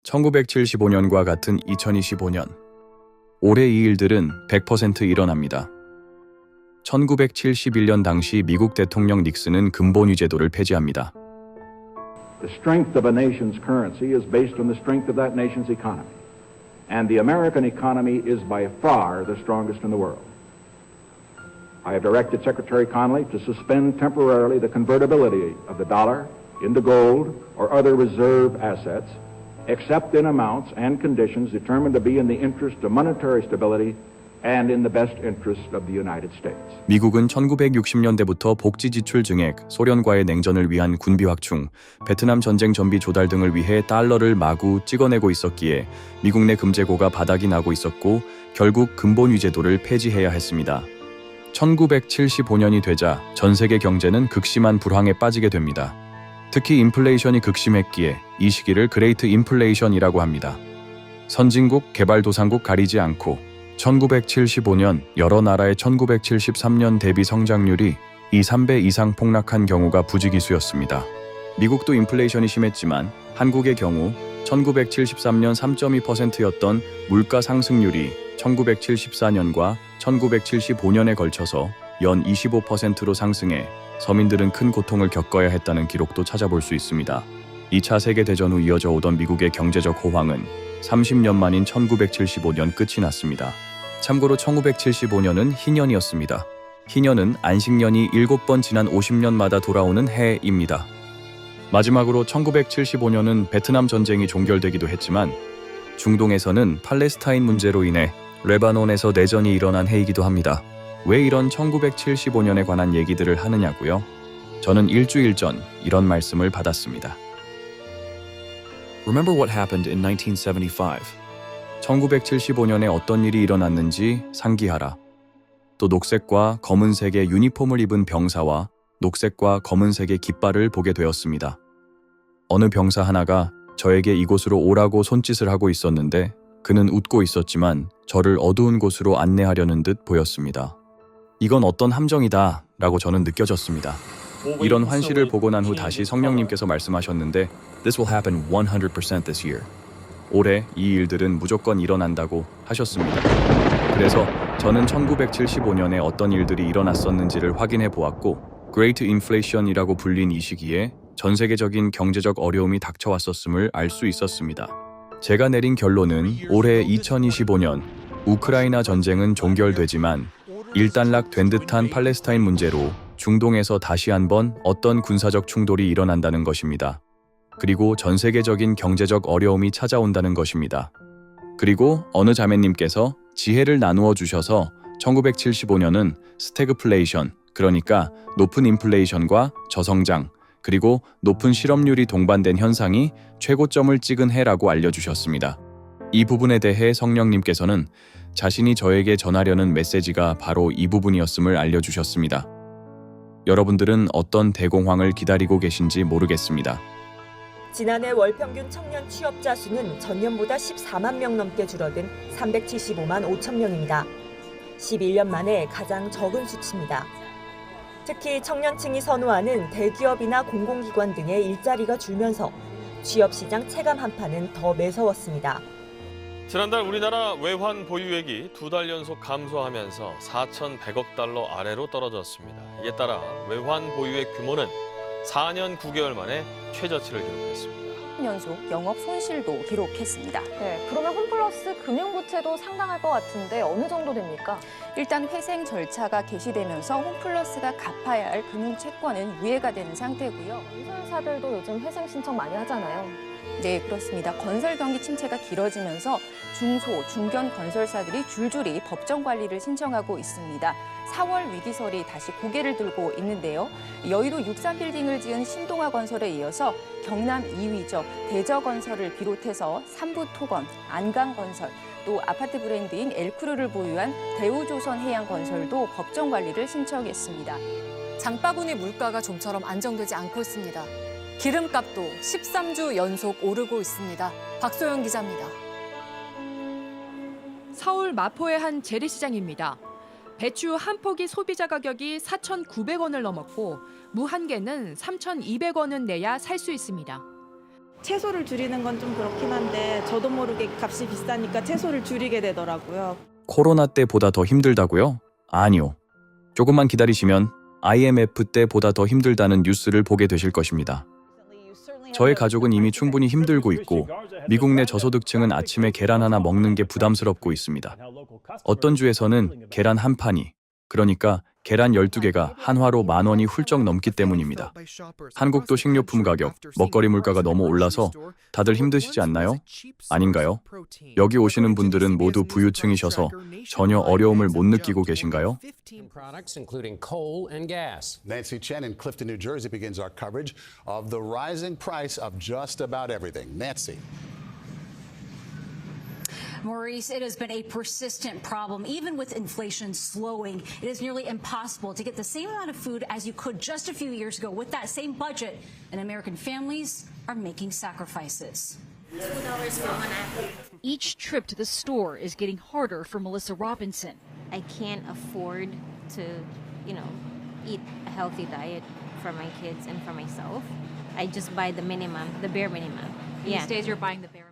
1975년과 같은 2025년. 올해 이 일들은 100% 일어납니다. 1971년 당시 미국 대통령 닉슨은 근본위 제도를 폐지합니다. The strength of a nation's currency is based on the strength of that nation's economy. And the American economy is by far the strongest in the world. I have directed Secretary Connally to suspend temporarily the convertibility of the dollar into gold or other reserve assets, except in amounts and conditions determined to be in the interest of monetary stability and in the best interest of the United States. 미국은 1960년대부터 복지 지출 증액, 소련과의 냉전을 위한 군비 확충, 베트남 전쟁 전비 조달 등을 위해 달러를 마구 찍어내고 있었기에 미국 내 금재고가 바닥이 나고 있었고 결국 근본위 제도를 폐지해야 했습니다. 1975년이 되자 전 세계 경제는 극심한 불황에 빠지게 됩니다. 특히 인플레이션이 극심했기에 이 시기를 그레이트 인플레이션이라고 합니다. 선진국, 개발도상국 가리지 않고 1975년 여러 나라의 1973년 대비 성장률이 2, 3배 이상 폭락한 경우가 부지기수였습니다. 미국도 인플레이션이 심했지만 한국의 경우 1973년 3.2%였던 물가 상승률이 1974년과 1975년에 걸쳐서 연 25%로 상승해 서민들은 큰 고통을 겪어야 했다는 기록도 찾아볼 수 있습니다. 2차 세계대전 후 이어져 오던 미국의 경제적 호황은 30년 만인 1975년 끝이 났습니다. 참고로 1975년은 희년이었습니다. 희년은 안식년이 7번 지난 50년마다 돌아오는 해입니다. 마지막으로 1975년은 베트남 전쟁이 종결되기도 했지만 중동에서는 팔레스타인 문제로 인해 레바논에서 내전이 일어난 해이기도 합니다. 왜 이런 1975년에 관한 얘기들을 하느냐고요? 저는 일주일 전 이런 말씀을 받았습니다. Remember what happened in 1975. 1975년에 어떤 일이 일어났는지 상기하라. 또 녹색과 검은색의 유니폼을 입은 병사와 녹색과 검은색의 깃발을 보게 되었습니다. 어느 병사 하나가 저에게 이곳으로 오라고 손짓을 하고 있었는데 그는 웃고 있었지만 저를 어두운 곳으로 안내하려는 듯 보였습니다. 이건 어떤 함정이다 라고 저는 느껴졌습니다. 이런 환시를 보고 난 후 다시 성령님께서 말씀하셨는데 This will happen 100% this year. 올해 이 일들은 무조건 일어난다고 하셨습니다. 그래서 저는 1975년에 어떤 일들이 일어났었는지를 확인해 보았고 Great Inflation이라고 불린 이 시기에 전 세계적인 경제적 어려움이 닥쳐왔었음을 알 수 있었습니다. 제가 내린 결론은 올해 2025년 우크라이나 전쟁은 종결되지만 일단락 된 듯한 팔레스타인 문제로 중동에서 다시 한번 어떤 군사적 충돌이 일어난다는 것입니다. 그리고 전 세계적인 경제적 어려움이 찾아온다는 것입니다. 그리고 어느 자매님께서 지혜를 나누어 주셔서 1975년은 스태그플레이션, 그러니까 높은 인플레이션과 저성장, 그리고 높은 실업률이 동반된 현상이 최고점을 찍은 해라고 알려주셨습니다. 이 부분에 대해 성령님께서는 자신이 저에게 전하려는 메시지가 바로 이 부분이었음을 알려주셨습니다. 여러분들은 어떤 대공황을 기다리고 계신지 모르겠습니다. 지난해 월 평균 청년 취업자 수는 전년보다 14만 명 넘게 줄어든 375만 5천 명입니다. 11년 만에 가장 적은 수치입니다. 특히 청년층이 선호하는 대기업이나 공공기관 등의 일자리가 줄면서 취업시장 체감 한파는 더 매서웠습니다. 지난달 우리나라 외환 보유액이 2달 연속 감소하면서 4,100억 달러 아래로 떨어졌습니다. 이에 따라 외환 보유액 규모는 4년 9개월 만에 최저치를 기록했습니다. 연속 영업 손실도 기록했습니다. 네, 그러면 홈플러스 금융부채도 상당할 것 같은데 어느 정도 됩니까? 일단 회생 절차가 개시되면서 홈플러스가 갚아야 할 금융채권은 유예가 되는 상태고요. 건설사들도 요즘 회생 신청 많이 하잖아요. 네, 그렇습니다. 건설 경기 침체가 길어지면서 중소, 중견 건설사들이 줄줄이 법정 관리를 신청하고 있습니다. 4월 위기설이 다시 고개를 들고 있는데요. 여의도 63빌딩을 지은 신동아 건설에 이어서 경남 2위죠. 대저건설을 비롯해서 삼부토건, 안강건설, 또 아파트 브랜드인 엘크루를 보유한 대우조선해양건설도 법정 관리를 신청했습니다. 장바구니 물가가 좀처럼 안정되지 않고 있습니다. 기름값도 13주 연속 오르고 있습니다. 박소영 기자입니다. 서울 마포의 한 재래시장입니다. 배추 한 포기 소비자 가격이 4,900원을 넘었고 무 한 개는 3,200원은 내야 살 수 있습니다. 채소를 줄이는 건 좀 그렇긴 한데 저도 모르게 값이 비싸니까 채소를 줄이게 되더라고요. 코로나 때보다 더 힘들다고요? 아니요. 조금만 기다리시면 IMF 때보다 더 힘들다는 뉴스를 보게 되실 것입니다. 저의 가족은 이미 충분히 힘들고 있고 미국 내 저소득층은 아침에 계란 하나 먹는 게 부담스럽고 있습니다. 어떤 주에서는 계란 한 판이, 그러니까 계란 12개가 한화로 10,000원이 훌쩍 넘기 때문입니다. 한국도 식료품 가격, 먹거리 물가가 너무 올라서 다들 힘드시지 않나요? 아닌가요? 여기 오시는 분들은 모두 부유층이셔서 전혀 어려움을 못 느끼고 계신가요? Nancy Chen in Clifton, New Jersey begins our coverage of the rising price of just about everything. Nancy. Maurice, it has been a persistent problem. Even with inflation slowing, it is nearly impossible to get the same amount of food as you could just a few years ago with that same budget, and American families are making sacrifices. $2 for one apple. Each trip to the store is getting harder for Melissa Robinson. I can't afford to, eat a healthy diet for my kids and for myself. I just buy the minimum, the bare minimum. These days you're buying the bare